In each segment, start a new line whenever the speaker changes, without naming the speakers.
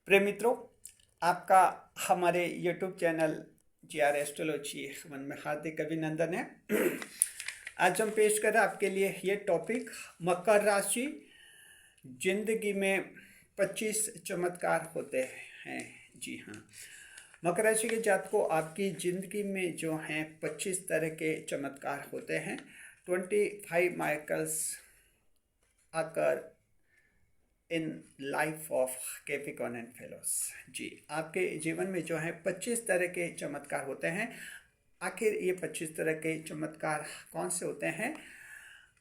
प्रिय मित्रों, आपका हमारे YouTube channel GR astrology one में हार्दिक अभिनंदन है। आज हम पेश करें आपके लिए ये टॉपिक, मकर राशि जिंदगी में 25 चमत्कार होते हैं। जी हाँ, मकर राशि के जातकों, आपकी ज़िंदगी में जो हैं 25 तरह के चमत्कार होते हैं। 25 माइकल्स आकर in life of Capricorn and fellows. जी, आपके जीवन में जो है 25 तरह के चमत्कार होते हैं। आखिर ये 25 तरह के चमत्कार कौन से होते हैं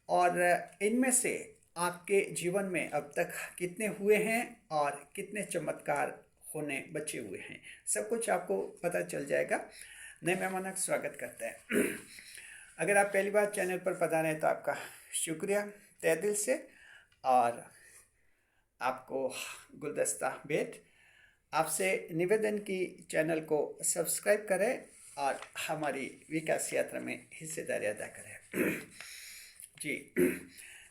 और इनमें से आपके जीवन में अब तक कितने हुए हैं और कितने चमत्कार होने बचे हुए हैं, सब कुछ आपको पता चल जाएगा। नए मेहमानों का स्वागत करते हैं। अगर आप पहली बार चैनल पर पधारे हैं तो आपका शुक्रिया तहे दिल से, और आपको गुलदस्ता भेंट। आपसे निवेदन की चैनल को सब्सक्राइब करें और हमारी विकास यात्रा में हिस्सेदारी अदा करें। जी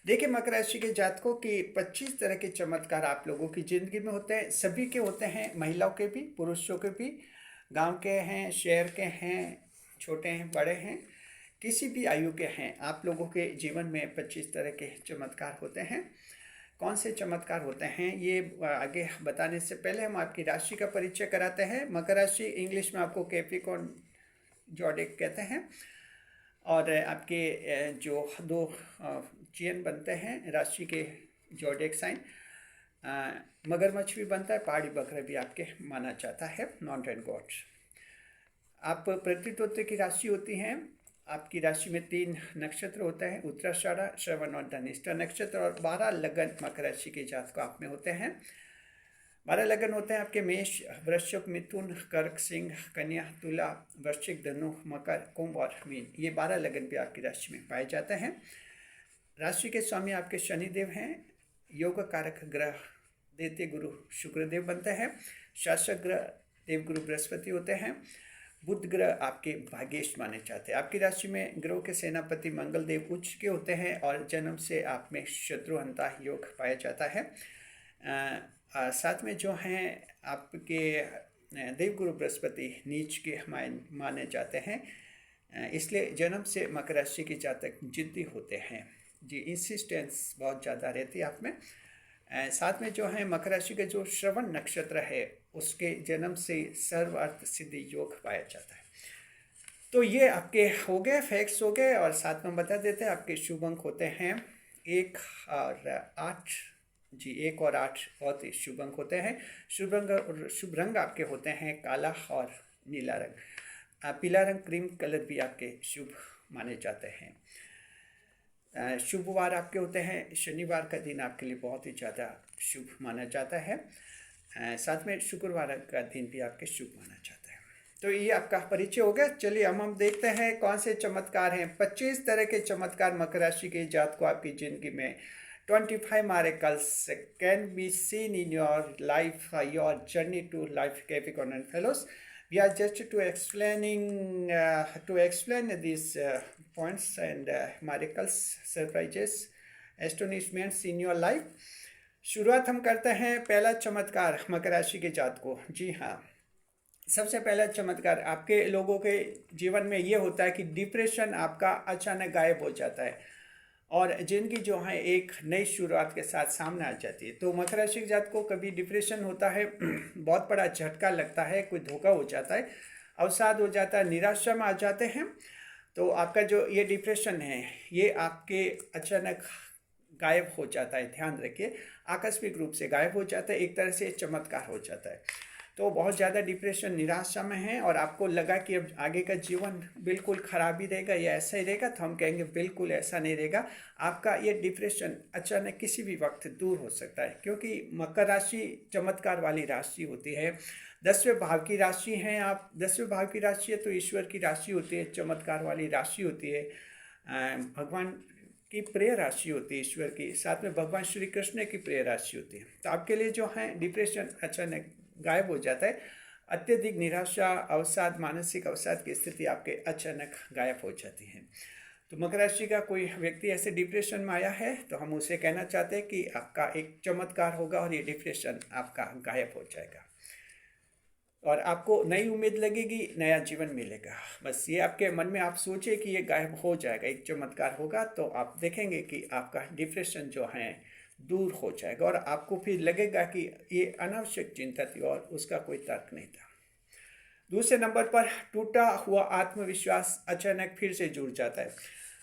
देखिए, मकर राशि के जातकों की 25 तरह के चमत्कार आप लोगों की ज़िंदगी में होते हैं। सभी के होते हैं, महिलाओं के भी, पुरुषों के भी, गांव के हैं, शहर के हैं, छोटे हैं, बड़े हैं, किसी भी आयु के हैं। आप लोगों के जीवन में 25 तरह के चमत्कार होते हैं। कौन से चमत्कार होते हैं ये आगे बताने से पहले हम आपकी राशि का परिचय कराते हैं। मकर राशि इंग्लिश में आपको कैप्रिकॉर्न ज़ोडिएक कहते हैं, और आपके जो दो चिन्ह बनते हैं राशि के ज़ोडिएक साइन, मगरमच्छ भी बनता है, पहाड़ी बकरा भी आपके माना जाता है, माउंटेन गॉड्स। आप प्रतितत्व की राशि होती हैं। आपकी राशि में 3 नक्षत्र होते हैं, उत्तराषाढ़ा, श्रवण और धनिष्ठा नक्षत्र, और 12 लगन मकर राशि के जातक आप में होते हैं। 12 लगन होते हैं आपके मेष, वृश्चिक, मिथुन, कर्क, सिंह, कन्या, तुला, वृश्चिक, धनु, मकर, कुंभ और मीन। ये 12 लगन भी आपकी राशि में पाए जाते हैं। राशि के स्वामी आपके शनिदेव हैं। योग कारक ग्रह देते गुरु शुक्रदेव बनते हैं। शासक ग्रह देवगुरु बृहस्पति होते हैं। बुध ग्रह आपके भाग्येश माने जाते हैं। आपकी राशि में ग्रहों के सेनापति मंगल देव उच्च के होते हैं, और जन्म से आप में शत्रुहंता योग पाया जाता है। साथ में जो हैं आपके देवगुरु बृहस्पति नीच के माने जाते हैं, इसलिए जन्म से मकर राशि के जातक जिद्दी होते हैं। जी, इंसिस्टेंस बहुत ज़्यादा रहती है आप में। साथ में जो है मकर राशि का जो श्रवण नक्षत्र है, उसके जन्म से सर्वार्थ सिद्धि योग पाया जाता है। तो ये आपके हो गए, फैक्ट्स हो गए, और साथ में बता देते हैं आपके शुभ अंक होते हैं 1 और 8। जी, 1 और 8 बहुत ही शुभ अंक होते हैं। शुभ रंग आपके होते हैं काला और नीला रंग। पीला रंग, क्रीम कलर भी आपके शुभ माने जाते हैं। शुभ वार आपके होते हैं, शनिवार का दिन आपके लिए बहुत ही ज़्यादा शुभ माना जाता है। साथ में शुक्रवार का दिन भी आपके शुभ माना जाता है। तो ये आपका परिचय हो गया। चलिए हम देखते हैं कौन से चमत्कार हैं। 25 तरह के चमत्कार मकर राशि के जात को आपकी ज़िंदगी में 25 miracles can be seen in your life, your journey to life Capricorn and fellows. We are just to explain these points and miracles, surprises, astonishments in your life. शुरुआत हम करते हैं पहला चमत्कार मकर राशि के जातकों। जी हाँ, सबसे पहला चमत्कार आपके लोगों के जीवन में ये होता है कि डिप्रेशन आपका अचानक गायब हो जाता है, और जिनकी जो है एक नई शुरुआत के साथ सामने आ जाती है। तो मकर राशि के जातकों को कभी डिप्रेशन होता है, बहुत बड़ा झटका लगता है, कोई धोखा हो जाता है, अवसाद हो जाता है, निराशा में आ जाते हैं। तो आपका जो ये डिप्रेशन है, ये आपके अचानक गायब हो जाता है। ध्यान रखिए, आकस्मिक रूप से गायब हो जाता है, एक तरह से चमत्कार हो जाता है। तो बहुत ज़्यादा डिप्रेशन, निराशा में है, और आपको लगा कि अब आगे का जीवन बिल्कुल ख़राब ही रहेगा या ऐसा ही रहेगा, तो हम कहेंगे बिल्कुल ऐसा नहीं रहेगा। आपका ये डिप्रेशन अचानक किसी भी वक्त दूर हो सकता है, क्योंकि मकर राशि चमत्कार वाली राशि होती है। 10वें भाव की राशि हैं आप। 10वें भाव की राशि है तो ईश्वर की राशि होती है, चमत्कार वाली राशि होती है, भगवान की प्रिय राशि होती है ईश्वर की। साथ में भगवान श्री कृष्ण की प्रिय राशि होती है। तो आपके लिए जो है डिप्रेशन अचानक गायब हो जाता है। अत्यधिक निराशा, अवसाद, मानसिक अवसाद की स्थिति आपके अचानक गायब हो जाती है। तो मकर राशि का कोई व्यक्ति ऐसे डिप्रेशन में आया है तो हम उसे कहना चाहते हैं कि आपका एक चमत्कार होगा और ये डिप्रेशन आपका गायब हो जाएगा और आपको नई उम्मीद लगेगी, नया जीवन मिलेगा। बस ये आपके मन में आप सोचिए कि ये गायब हो जाएगा, एक चमत्कार होगा, तो आप देखेंगे कि आपका डिप्रेशन जो है दूर हो जाएगा और आपको फिर लगेगा कि ये अनावश्यक चिंता थी और उसका कोई तर्क नहीं था। दूसरे नंबर पर टूटा हुआ आत्मविश्वास अचानक फिर से जुड़ जाता है।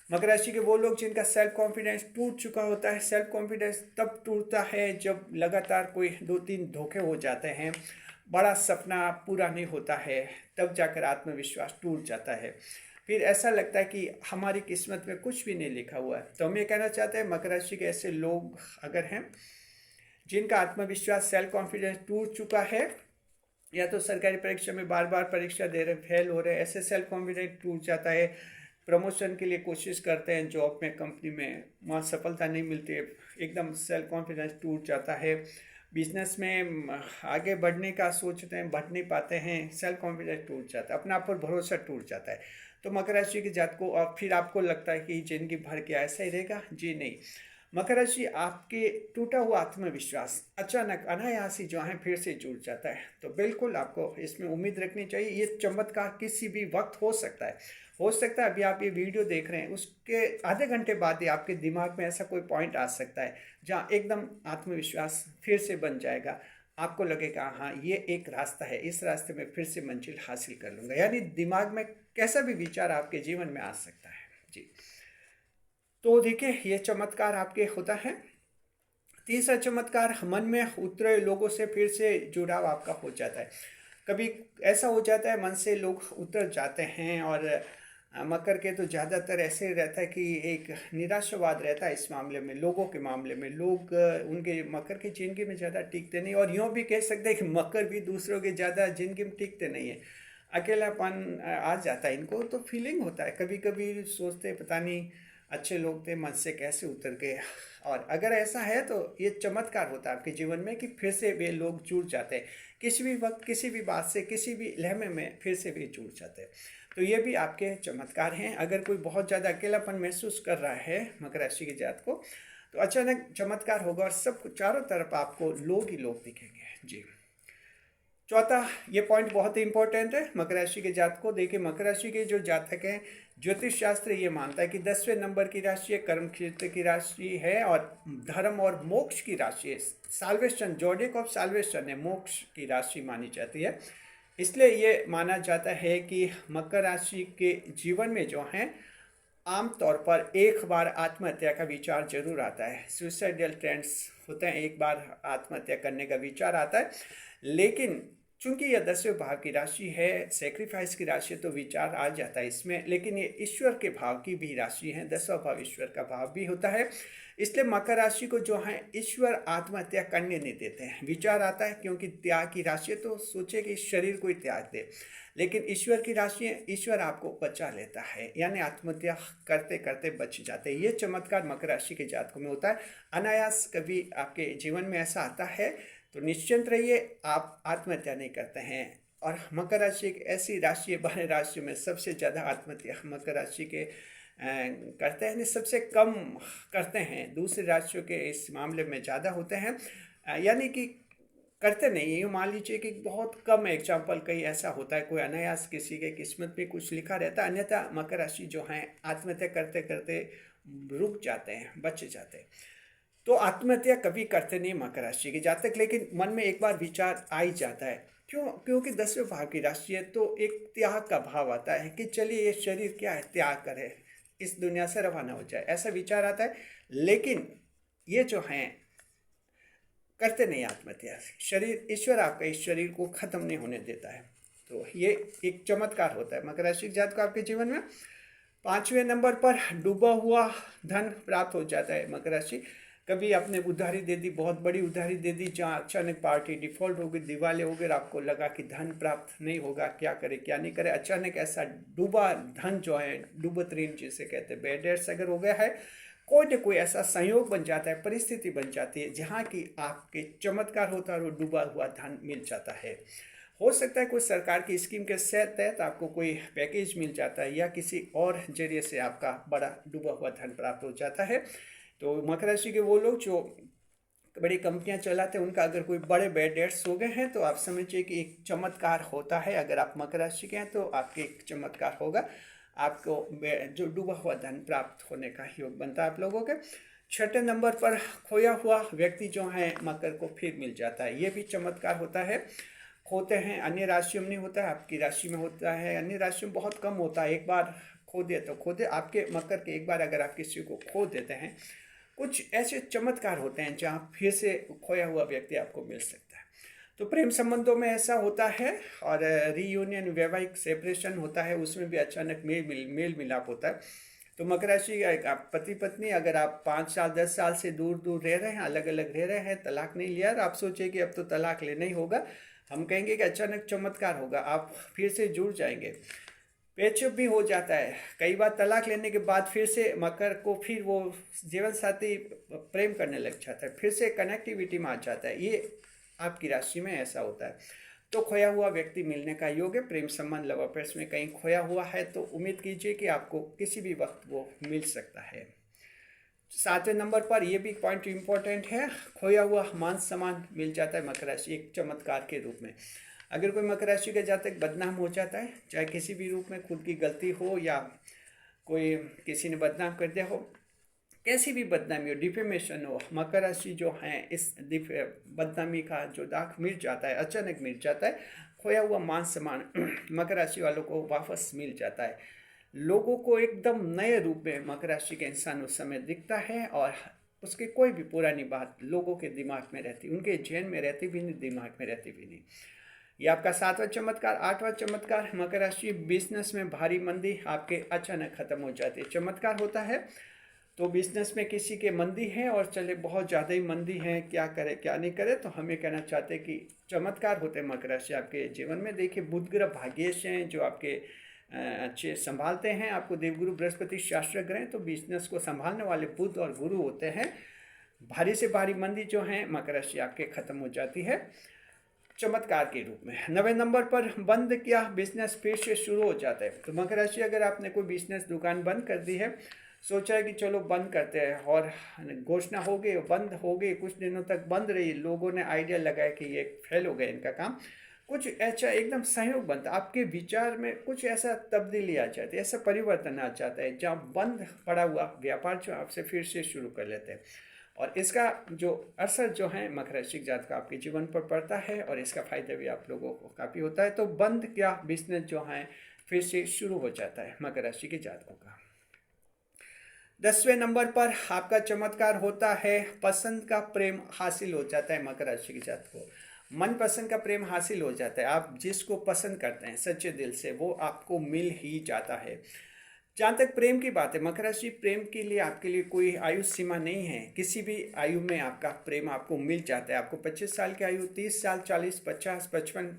मकर राशि के वो लोग जिनका सेल्फ कॉन्फिडेंस टूट चुका होता है, सेल्फ कॉन्फिडेंस तब टूटता है जब लगातार कोई 2-3 धोखे हो जाते हैं, बड़ा सपना पूरा नहीं होता है, तब जाकर आत्मविश्वास टूट जाता है। फिर ऐसा लगता है कि हमारी किस्मत में कुछ भी नहीं लिखा हुआ है। तो हम ये कहना चाहते हैं मकर राशि के ऐसे लोग अगर हैं जिनका आत्मविश्वास सेल्फ कॉन्फिडेंस टूट चुका है, या तो सरकारी परीक्षा में बार बार परीक्षा दे रहे फेल हो रहे, ऐसे सेल्फ कॉन्फिडेंस टूट जाता है, प्रमोशन के लिए कोशिश करते हैं जॉब में, कंपनी में, वहाँ सफलता नहीं मिलती है, एकदम सेल्फ कॉन्फिडेंस टूट जाता है। बिजनेस में आगे बढ़ने का सोचते हैं, बढ़ नहीं पाते हैं, सेल्फ कॉन्फिडेंस टूट जाता है, अपने आप पर भरोसा टूट जाता है। तो मकर राशि की जात को और फिर आपको लगता है कि जिंदगी भर के ऐसा ही रहेगा, जी नहीं। मकर राशि आपके टूटा हुआ आत्मविश्वास अचानक अनायास ही जो है फिर से जुड़ जाता है। तो बिल्कुल आपको इसमें उम्मीद रखनी चाहिए। ये चमत्कार किसी भी वक्त हो सकता है। हो सकता है अभी आप ये वीडियो देख रहे हैं, उसके आधे घंटे बाद ही आपके दिमाग में ऐसा कोई पॉइंट आ सकता है जहाँ एकदम आत्मविश्वास फिर से बन जाएगा। आपको लगेगा हाँ ये एक रास्ता है, इस रास्ते में फिर से मंजिल हासिल कर लूँगा। यानी दिमाग में कैसा भी विचार आपके जीवन में आ सकता है जी। तो देखिए ये चमत्कार आपके होता है। तीसरा चमत्कार, मन में उतरे लोगों से फिर से जुड़ाव आपका हो जाता है। कभी ऐसा हो जाता है मन से लोग उतर जाते हैं और मकर के तो ज़्यादातर ऐसे रहता है कि एक निराशावाद रहता है इस मामले में, लोगों के मामले में। लोग उनके मकर की ज़िंदगी में ज़्यादा टिकते नहीं, और यूँ भी कह सकते हैं कि मकर भी दूसरों के ज़्यादा ज़िंदगी में टिकते नहीं है। अकेलापन आ जाता है इनको, तो फीलिंग होता है, कभी कभी सोचते पता नहीं अच्छे लोग थे, मन से कैसे उतर गए। और अगर ऐसा है तो ये चमत्कार होता है आपके जीवन में कि फिर से वे लोग जुड़ जाते हैं, किसी भी वक्त, किसी भी बात से, किसी भी लम्हे में फिर से वे जुड़ जाते हैं। तो ये भी आपके चमत्कार हैं। अगर कोई बहुत ज़्यादा अकेलापन महसूस कर रहा है मकर राशि के जात को, तो अचानक चमत्कार होगा और सब चारों तरफ आपको लोग ही लोग दिखेंगे जी। चौथा, ये पॉइंट बहुत ही इंपॉर्टेंट है मकर राशि के जातक को। देखिए मकर राशि के जो जातक हैं, ज्योतिष शास्त्र ये मानता है कि 10वें नंबर की राशि है, कर्म क्षेत्र की राशि है और धर्म और मोक्ष की राशि है। साल्वेशन, जोडिक ऑफ साल्वेशन है, मोक्ष की राशि मानी जाती है। इसलिए ये माना जाता है कि मकर राशि के जीवन में जो है आमतौर पर एक बार आत्महत्या का विचार जरूर आता है। सुसाइडल ट्रेंड्स होते हैं, एक बार आत्महत्या करने का विचार आता है। लेकिन चूंकि यह 10वें भाव की राशि है, सेक्रीफाइस की राशि, तो विचार आ जाता है इसमें। लेकिन ये ईश्वर के भाव की भी राशि है, 10वां भाव ईश्वर का भाव भी होता है। इसलिए मकर राशि को जो है ईश्वर आत्महत्या करने नहीं देते हैं। विचार आता है क्योंकि त्याग की राशि है, तो सोचे कि शरीर को ही त्याग दे। लेकिन ईश्वर की राशि है, ईश्वर आपको बचा लेता है, यानी आत्महत्या करते करते बच जाते हैं। ये चमत्कार मकर राशि के जातकों में होता है। अनायास कभी आपके जीवन में ऐसा आता है तो निश्चिंत रहिए, आप आत्महत्या नहीं करते हैं। और मकर राशि एक ऐसी राशि है, 12 राशियों में सबसे ज़्यादा आत्महत्या मकर राशि के करते हैं, सबसे कम करते हैं। दूसरी राशियों के इस मामले में ज़्यादा होते हैं, यानी कि करते नहीं। यूँ मान लीजिए कि बहुत कम एग्जाम्पल कहीं ऐसा होता है, कोई अनायास किसी के किस्मत में कुछ लिखा रहता है, अन्यथा मकर राशि जो है आत्महत्या करते करते रुक जाते हैं, बच जाते हैं। तो आत्महत्या कभी करते नहीं मकर राशि के जातक, लेकिन मन में एक बार विचार आ ही जाता है। क्यों? क्योंकि 10वें भाव की राशि है, तो एक त्याग का भाव आता है कि चलिए ये शरीर क्या है, त्याग करे, इस दुनिया से रवाना हो जाए, ऐसा विचार आता है। लेकिन ये जो हैं करते नहीं आत्महत्या। शरीर, ईश्वर आपका इस शरीर को खत्म नहीं होने देता है। तो ये एक चमत्कार होता है मकर राशि के जातक को आपके जीवन में। 5वें नंबर पर डूबा हुआ धन प्राप्त हो जाता है मकर राशि। कभी आपने उधारी दे दी, बहुत बड़ी उधारी दे दी, जहाँ अचानक पार्टी डिफॉल्ट हो गई, दिवाले हो गए, आपको लगा कि धन प्राप्त नहीं होगा, क्या करे क्या नहीं करे। अचानक ऐसा डूबा धन जो है, डूबत ऋण जिसे कहते हैं, बेड डेट्स अगर हो गया है, कोई न कोई ऐसा संयोग बन जाता है, परिस्थिति बन जाती है जहाँ की आपके चमत्कार होता है और डूबा हुआ धन मिल जाता है। हो सकता है कुछ सरकार की स्कीम के तहत आपको कोई पैकेज मिल जाता है या किसी और जरिए से आपका बड़ा डूबा हुआ धन प्राप्त हो जाता है। तो मकर राशि के वो लोग जो बड़ी कंपनियां चलाते हैं, उनका अगर कोई बड़े बैड डेट्स हो गए हैं तो आप समझिए कि एक चमत्कार होता है। अगर आप मकर राशि के हैं तो आपके एक चमत्कार होगा, आपको जो डूबा हुआ धन प्राप्त होने का योग बनता है आप लोगों के। छठे नंबर पर खोया हुआ व्यक्ति जो है मकर को फिर मिल जाता है, ये भी चमत्कार होता है। खोते हैं अन्य राशियों में नहीं होता है, आपकी राशि में होता है, अन्य राशियों में बहुत कम होता है। एक बार खो दे तो खो दे, आपके मकर के एक बार अगर आप किसी को खो देते हैं, कुछ ऐसे चमत्कार होते हैं जहाँ फिर से खोया हुआ व्यक्ति आपको मिल सकता है। तो प्रेम संबंधों में ऐसा होता है, और रीयूनियन वैवाहिक सेपरेशन होता है, उसमें भी अचानक मेल मिलाप होता है। तो मकर राशि का पति पत्नी अगर आप 5 साल 10 साल से दूर दूर रह रहे हैं, अलग अलग रह रहे हैं, तलाक नहीं लिया, और आप सोचे कि अब तो तलाक लेना ही होगा, हम कहेंगे कि अचानक चमत्कार होगा, आप फिर से जुड़ जाएंगे। पेचअप भी हो जाता है कई बार, तलाक लेने के बाद फिर से मकर को फिर वो जीवन साथी प्रेम करने लग जाता है, फिर से कनेक्टिविटी में आ जाता है। ये आपकी राशि में ऐसा होता है। तो खोया हुआ व्यक्ति मिलने का योग है। प्रेम संबंध लव अफेयर्स में कहीं खोया हुआ है तो उम्मीद कीजिए कि आपको किसी भी वक्त वो मिल सकता है। 7वें नंबर पर यह भी पॉइंट इम्पोर्टेंट है, खोया हुआ मान सम्मान मिल जाता है मकर राशि एक चमत्कार के रूप में। अगर कोई मकर राशि का जातक बदनाम हो जाता है, चाहे किसी भी रूप में, खुद की गलती हो या कोई किसी ने बदनाम कर दिया हो, कैसी भी बदनामी हो, डिफेमेशन हो, मकर राशि जो है इस बदनामी का जो दाग मिट जाता है, अचानक मिट जाता है। खोया हुआ मान सम्मान मकर राशि वालों को वापस मिल जाता है। लोगों को एकदम नए रूप में मकर राशि के इंसान उस समय दिखता है, और उसकी कोई भी पुरानी बात लोगों के दिमाग में रहती, उनके जहन में रहती भी नहीं, दिमाग में रहती भी नहीं। ये आपका 7वां चमत्कार। 8वां चमत्कार, मकर राशि बिजनेस में भारी मंदी आपके अचानक खत्म हो जाती है। चमत्कार होता है तो बिजनेस में किसी के मंदी है और चले बहुत ज़्यादा ही मंदी है, क्या करे क्या नहीं करे, तो हमें कहना चाहते हैं कि चमत्कार होते हैं मकर राशि आपके जीवन में। देखिए बुध ग्रह भाग्येश हैं जो आपके अच्छे संभालते हैं, आपको देवगुरु बृहस्पति शास्त्र ग्रह, तो बिजनेस को संभालने वाले बुध और गुरु होते हैं। भारी से भारी मंदी जो है मकर राशि आपके खत्म हो जाती है चमत्कार के रूप में। 9वें नंबर पर बंद किया बिजनेस फिर से शुरू हो जाता है। तो मकर राशि अगर आपने कोई बिजनेस दुकान बंद कर दी है, सोचा है कि चलो बंद करते हैं, और घोषणा हो गई, बंद हो गई, कुछ दिनों तक बंद रही, लोगों ने आइडिया लगाया कि ये फेल हो गया इनका काम, कुछ ऐसा एकदम संयोग बनता है, आपके विचार में कुछ ऐसा तब्दीली आ जाती है, ऐसा परिवर्तन आ जाता है जहाँ बंद पड़ा हुआ व्यापार जो आपसे फिर से शुरू कर लेते हैं। और इसका जो असर जो है मकर राशि जातक का आपके जीवन पर पड़ता है, और इसका फायदा भी आप लोगों को काफ़ी होता है। तो बंद क्या बिजनेस जो है फिर से शुरू हो जाता है मकर राशि के जातकों का। 10वें नंबर पर आपका चमत्कार होता है, पसंद का प्रेम हासिल हो जाता है मकर राशि के जातक को। मनपसंद का प्रेम हासिल हो जाता है, आप जिसको पसंद करते हैं सच्चे दिल से वो आपको मिल ही जाता है। जहाँ तक प्रेम की बात है, मकर राशि प्रेम के लिए आपके लिए कोई आयु सीमा नहीं है, किसी भी आयु में आपका प्रेम आपको मिल जाता है। आपको 25 साल की आयु, 30 साल, 40, 50, 55,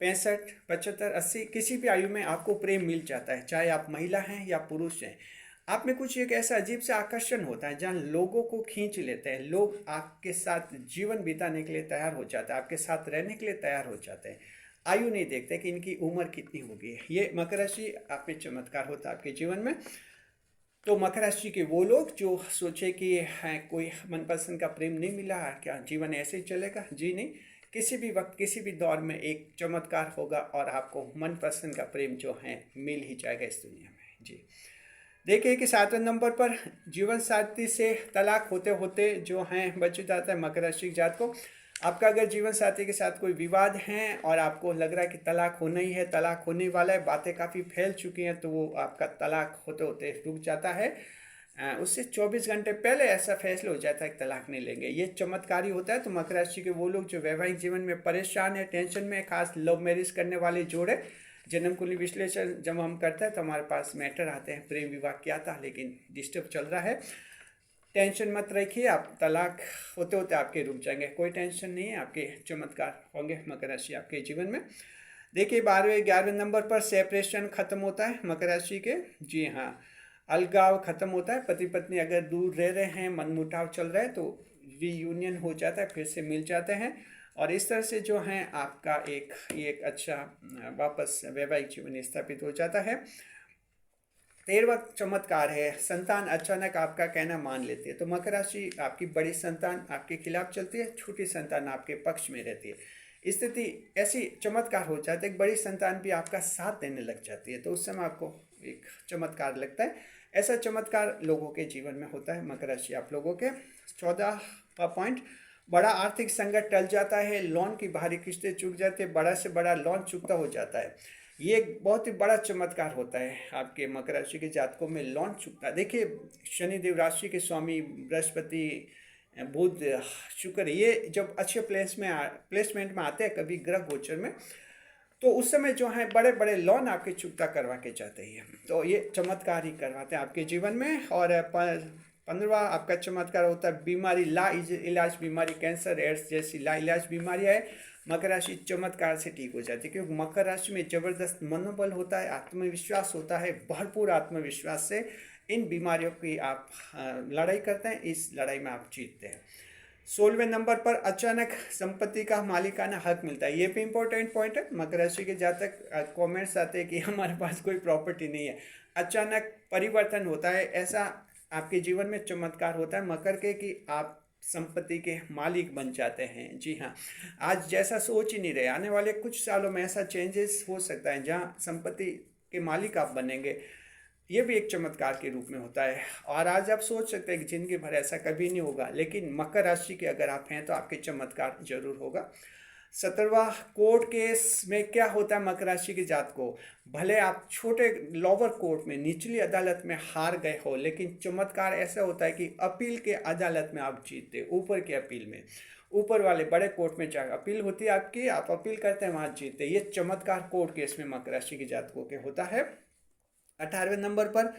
65, 75, 80, किसी भी आयु में आपको प्रेम मिल जाता है, चाहे आप महिला हैं या पुरुष हैं। आप में कुछ एक ऐसा अजीब सा आकर्षण होता है जहाँ लोगों को खींच लेते हैं, लोग आपके साथ जीवन बिताने के लिए तैयार हो जाते हैं, आपके साथ रहने के लिए तैयार हो जाते हैं। आयु नहीं देखते कि इनकी उम्र कितनी होगी। ये मकर राशि आप में चमत्कार होता है आपके जीवन में। तो मकर राशि के वो लोग जो सोचे कि कोई मनपसंद का प्रेम नहीं मिला, क्या जीवन ऐसे ही चलेगा, जी नहीं, किसी भी वक्त किसी भी दौर में एक चमत्कार होगा और आपको मनपसंद का प्रेम जो है मिल ही जाएगा इस दुनिया में। जी देखिए कि 7वें नंबर पर जीवन साथी से तलाक होते होते जो हैं बच जाता है मकर राशि के जातक को। आपका अगर जीवन साथी के साथ कोई विवाद है और आपको लग रहा है कि तलाक होना ही है, तलाक होने वाला है, बातें काफ़ी फैल चुकी हैं, तो वो आपका तलाक होते होते रुक जाता है। उससे 24 घंटे पहले ऐसा फैसला हो जाता है कि तलाक नहीं लेंगे, ये चमत्कारी होता है। तो मकर राशि के वो लोग जो वैवाहिक जीवन में परेशान है, टेंशन में, खास लव मैरिज करने वाले जोड़े, जन्म कुंडली विश्लेषण जब हम करते हैं तो हमारे पास मैटर आते हैं प्रेम विवाह क्या था लेकिन डिस्टर्ब चल रहा है, टेंशन मत रखिए, आप तलाक होते होते आपके रुक जाएंगे, कोई टेंशन नहीं है, आपके चमत्कार होंगे मकर राशि आपके जीवन में। देखिए 12वें 11वें नंबर पर सेपरेशन खत्म होता है मकर राशि के। जी हाँ, अलगाव खत्म होता है, पति पत्नी अगर दूर रह रहे हैं, मनमुटाव चल रहा है तो रीयूनियन हो जाता है, फिर से मिल जाते हैं। और इस तरह से जो है आपका ये एक अच्छा वापस वैवाहिक जीवन स्थापित हो जाता है। 13वां चमत्कार है, संतान अचानक आपका कहना मान लेती है। तो मकर राशि, आपकी बड़ी संतान आपके खिलाफ चलती है, छोटी संतान आपके पक्ष में रहती है। स्थिति ऐसी चमत्कार हो जाती है, बड़ी संतान भी आपका साथ देने लग जाती है, तो उस समय आपको एक चमत्कार लगता है। ऐसा चमत्कार लोगों के जीवन में होता है। मकर राशि आप लोगों के 14वां पॉइंट, बड़ा आर्थिक संकट टल जाता है, लोन की भारी किस्तें चुक जाती है, बड़ा से बड़ा लोन चुकता हो जाता है। ये एक बहुत ही बड़ा चमत्कार होता है आपके मकर राशि के जातकों में, लोन चुकता। देखिए, शनिदेव राशि के स्वामी, बृहस्पति, बुध, शुक्र, ये जब अच्छे प्लेसमेंट में आते हैं कभी ग्रह गोचर में, तो उस समय जो है बड़े बड़े लोन आपके चुकता करवा के जाते हैं। तो ये चमत्कार ही करवाते हैं आपके जीवन में। और 15वां आपका चमत्कार होता है बीमारी, ला इलाज बीमारी, कैंसर, एड्स जैसी ला इलाज बीमारियाँ है, मकर राशि चमत्कार से ठीक हो जाती है। क्योंकि मकर राशि में जबरदस्त मनोबल होता है, आत्मविश्वास होता है, भरपूर आत्मविश्वास से इन बीमारियों की आप लड़ाई करते हैं, इस लड़ाई में आप जीतते हैं। 16वें नंबर पर अचानक संपत्ति का मालिकाना हक मिलता है। ये भी इंपॉर्टेंट पॉइंट है। मकर राशि के जातक कमेंट्स आते हैं कि हमारे पास कोई प्रॉपर्टी नहीं है, अचानक परिवर्तन होता है, ऐसा आपके जीवन में चमत्कार होता है मकर के कि आप संपत्ति के मालिक बन जाते हैं। जी हाँ, आज जैसा सोच ही नहीं रहे, आने वाले कुछ सालों में ऐसा चेंजेस हो सकता है जहाँ संपत्ति के मालिक आप बनेंगे। ये भी एक चमत्कार के रूप में होता है। और आज आप सोच सकते हैं कि जिंदगी भर ऐसा कभी नहीं होगा, लेकिन मकर राशि के अगर आप हैं तो आपके चमत्कार जरूर होगा। 17वां कोर्ट केस में क्या होता है मकर राशि के जात को, भले आप छोटे लोअर कोर्ट में, निचली अदालत में हार गए हो, लेकिन चमत्कार ऐसा होता है कि अपील के अदालत में आप जीतते, ऊपर के अपील में, ऊपर वाले बड़े कोर्ट में जाकर अपील होती है आपकी, आप अपील करते हैं, वहाँ जीतते। ये चमत्कार कोर्ट केस में मकर राशि के जातकों के होता है। 18वें नंबर पर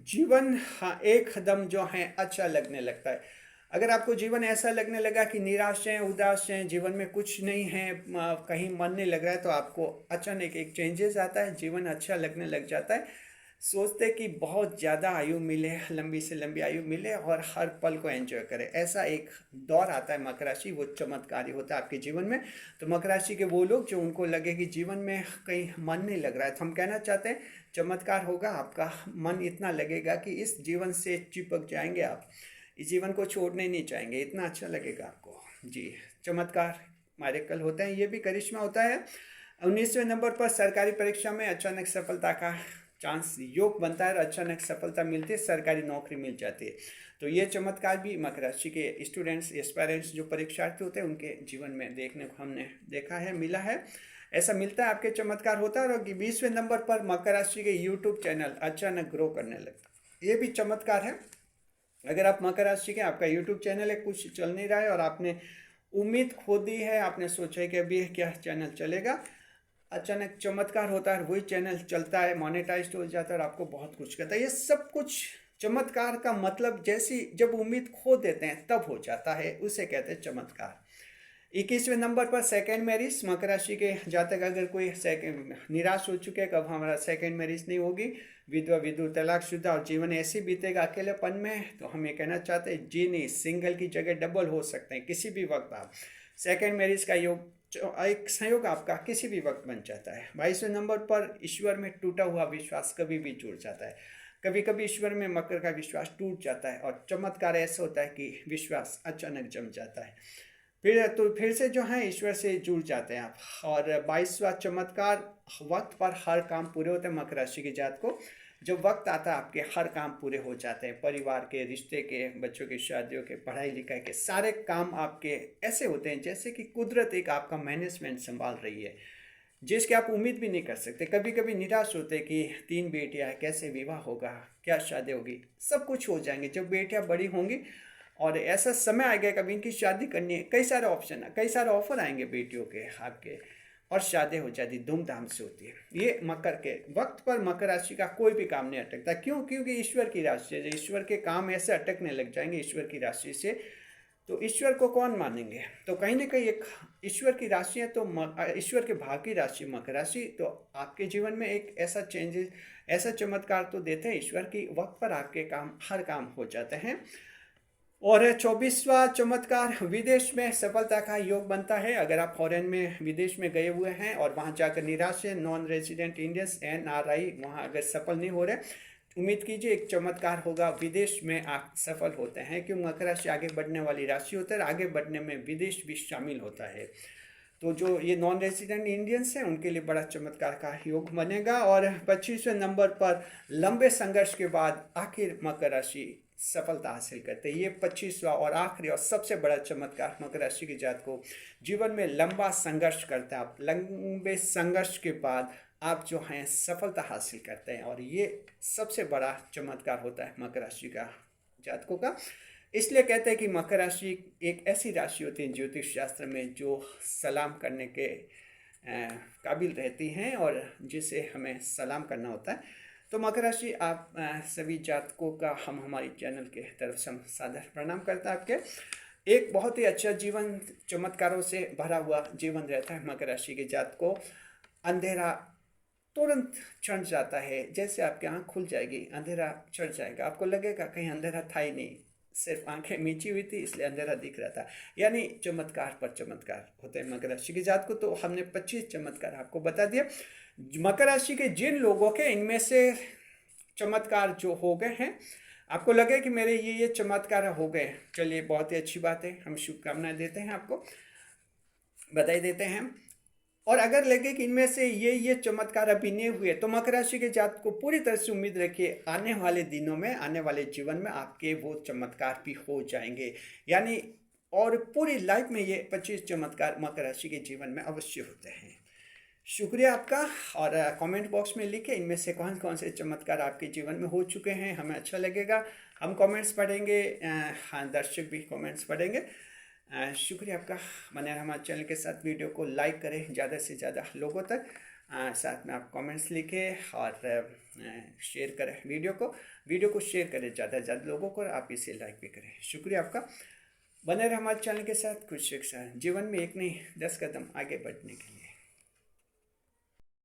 जीवन एकदम जो है अच्छा लगने लगता है। अगर आपको जीवन ऐसा लगने लगा कि निराश हैं, उदास हैं, जीवन में कुछ नहीं है, कहीं मन नहीं लग रहा है, तो आपको अचानक एक चेंजेस आता है, जीवन अच्छा लगने लग जाता है। सोचते कि बहुत ज़्यादा आयु मिले, लंबी से लंबी आयु मिले और हर पल को एंजॉय करें, ऐसा एक दौर आता है मकर राशि, वो चमत्कारी होता है आपके जीवन में। तो मकर राशि के वो लोग जो उनको लगे कि जीवन में कहीं मन नहीं लग रहा है, तो हम कहना चाहते हैं चमत्कार होगा, आपका मन इतना लगेगा कि इस जीवन से चिपक जाएंगे आप, इस जीवन को छोड़ने नहीं चाहेंगे, इतना अच्छा लगेगा आपको। जी, चमत्कार मायरेकल होते हैं, ये भी करिश्मा होता है। 19वें नंबर पर सरकारी परीक्षा में अचानक सफलता का चांस, योग बनता है और अचानक सफलता मिलती है, सरकारी नौकरी मिल जाती है। तो ये चमत्कार भी मकर राशि के स्टूडेंट्स, एस्पायरेंट्स, जो परीक्षार्थी होते हैं उनके जीवन में देखने को हमने देखा है, मिला है, ऐसा मिलता है, आपके चमत्कार होता है। और 20वें नंबर पर मकर राशि के यूट्यूब चैनल अचानक ग्रो करने लगता है, ये भी चमत्कार है। अगर आप मकर राशि के, आपका यूट्यूब चैनल है, कुछ चल नहीं रहा है और आपने उम्मीद खो दी है, आपने सोचा है कि अभी क्या चैनल चलेगा, अचानक चमत्कार होता है, वही चैनल चलता है, मोनेटाइज हो जाता है और आपको बहुत कुछ कहता है। ये सब कुछ चमत्कार का मतलब, जैसी जब उम्मीद खो देते हैं तब हो जाता है, उसे कहते हैं चमत्कार। 21वें नंबर पर सेकेंड मैरिज, मकर राशि के जातक अगर कोई निराश हो चुके हैं, कब हमारा सेकेंड मैरिज नहीं होगी, विधवा, विधु, तलाकशुदा और जीवन ऐसे बीतेगा अकेलेपन में, तो हम ये कहना चाहते हैं जी नहीं, सिंगल की जगह डबल हो सकते हैं किसी भी वक्त आप। सेकेंड मैरिज का योग, एक संयोग आपका किसी भी वक्त बन जाता है। 22वें नंबर पर ईश्वर में टूटा हुआ विश्वास कभी भी जुड़ जाता है। कभी कभी ईश्वर में मकर का विश्वास टूट जाता है और चमत्कार ऐसा होता है कि विश्वास अचानक जम जाता है, फिर से जो है ईश्वर से जुड़ जाते हैं आप। और 22वां चमत्कार, वक्त पर हर काम पूरे होते हैं मकर राशि के जात को। जब वक्त आता है आपके हर काम पूरे हो जाते हैं, परिवार के, रिश्ते के, बच्चों की शादियों के, पढ़ाई लिखाई के, सारे काम आपके ऐसे होते हैं जैसे कि कुदरत एक आपका मैनेजमेंट संभाल रही है, जिसकी आप उम्मीद भी नहीं कर सकते। कभी कभी निराश होते कि 3 बेटियां, कैसे विवाह होगा, क्या शादी होगी, सब कुछ हो जाएंगे जब बेटियां बड़ी होंगी और ऐसा समय आएगा कभी इनकी शादी करनी है, कई सारे ऑप्शन, कई सारे ऑफर आएंगे बेटियों के आपके, और शादी हो जाती, धूमधाम से होती है। ये मकर के वक्त पर मकर राशि का कोई भी काम नहीं अटकता। क्यों? क्योंकि ईश्वर की राशि है, ईश्वर के काम ऐसे अटकने लग जाएंगे ईश्वर की राशि से, तो ईश्वर को कौन मानेंगे। तो कहीं ना कहीं एक ईश्वर की राशि है, तो ईश्वर के भाग की राशि मकर राशि, तो आपके जीवन में एक ऐसा चेंजेस, ऐसा चमत्कार तो देते हैं ईश्वर की, वक्त पर आपके काम, हर काम हो जाते हैं। और 24वां चमत्कार, विदेश में सफलता का योग बनता है। अगर आप फॉरेन में विदेश में गए हुए हैं और वहां जाकर निराश है, नॉन रेजिडेंट इंडियंस NRI वहां अगर सफल नहीं हो रहे, उम्मीद कीजिए एक चमत्कार होगा, विदेश में आप सफल होते हैं। क्यों? मकर राशि आगे बढ़ने वाली राशि होता है, आगे बढ़ने में विदेश भी शामिल होता है। तो जो ये नॉन रेजिडेंट इंडियंस हैं उनके लिए बड़ा चमत्कार का योग बनेगा। और 25वें नंबर पर लंबे संघर्ष के बाद आखिर मकर राशि सफलता हासिल करते हैं। ये 25वां और आखिरी और सबसे बड़ा चमत्कार मकर राशि के जात को जीवन में लंबा संघर्ष करते हैं। आप लंबे संघर्ष के बाद आप जो हैं सफलता हासिल करते हैं, और ये सबसे बड़ा चमत्कार होता है मकर राशि का जातकों का। इसलिए कहते हैं कि मकर राशि एक ऐसी राशि होती है ज्योतिष शास्त्र में जो सलाम करने के काबिल रहती हैं और जिसे हमें सलाम करना होता है। तो मकर राशि आप सभी जातकों का हम हमारी चैनल के तरफ से हम सादर प्रणाम करते हैं। आपके एक बहुत ही अच्छा जीवन, चमत्कारों से भरा हुआ जीवन रहता है मकर राशि के जातकों। अंधेरा तुरंत छंट जाता है, जैसे आपकी आँख खुल जाएगी अंधेरा छट जाएगा, आपको लगेगा कहीं अंधेरा था ही नहीं, सिर्फ आंखें मीची हुई थी इसलिए अंधेरा दिख रहा था। यानी चमत्कार पर चमत्कार होते हैं मकर राशि के जात को। तो हमने 25 चमत्कार आपको बता दिया मकर राशि के जिन लोगों के, इनमें से चमत्कार जो हो गए हैं, आपको लगे कि मेरे ये चमत्कार हो गए, चलिए बहुत ही अच्छी बात है, हम शुभकामनाएं देते हैं, आपको बधाई देते हैं। और अगर लगे कि इनमें से ये चमत्कार अभी नहीं हुए, तो मकर राशि के जात को पूरी तरह से उम्मीद रखिए आने वाले दिनों में, आने वाले जीवन में आपके वो चमत्कार भी हो जाएंगे। यानी और पूरी लाइफ में ये 25 चमत्कार मकर राशि के जीवन में अवश्य होते हैं। शुक्रिया आपका। और कमेंट बॉक्स में लिखे इनमें से कौन कौन से चमत्कार आपके जीवन में हो चुके हैं, हमें अच्छा लगेगा, हम कमेंट्स पढ़ेंगे। हाँ, दर्शक भी कमेंट्स पढ़ेंगे। शुक्रिया आपका। बने रहें हमारे चैनल के साथ, वीडियो को लाइक करें ज़्यादा से ज़्यादा लोगों तक, साथ में आप कमेंट्स लिखें और शेयर करें वीडियो को शेयर करें ज़्यादा से ज़्यादा लोगों को, आप इसे लाइक भी करें। शुक्रिया आपका। बने रहें हमारे चैनल के साथ, खुश के साथ, जीवन में एक नहीं 10 कदम आगे बढ़ने के लिए।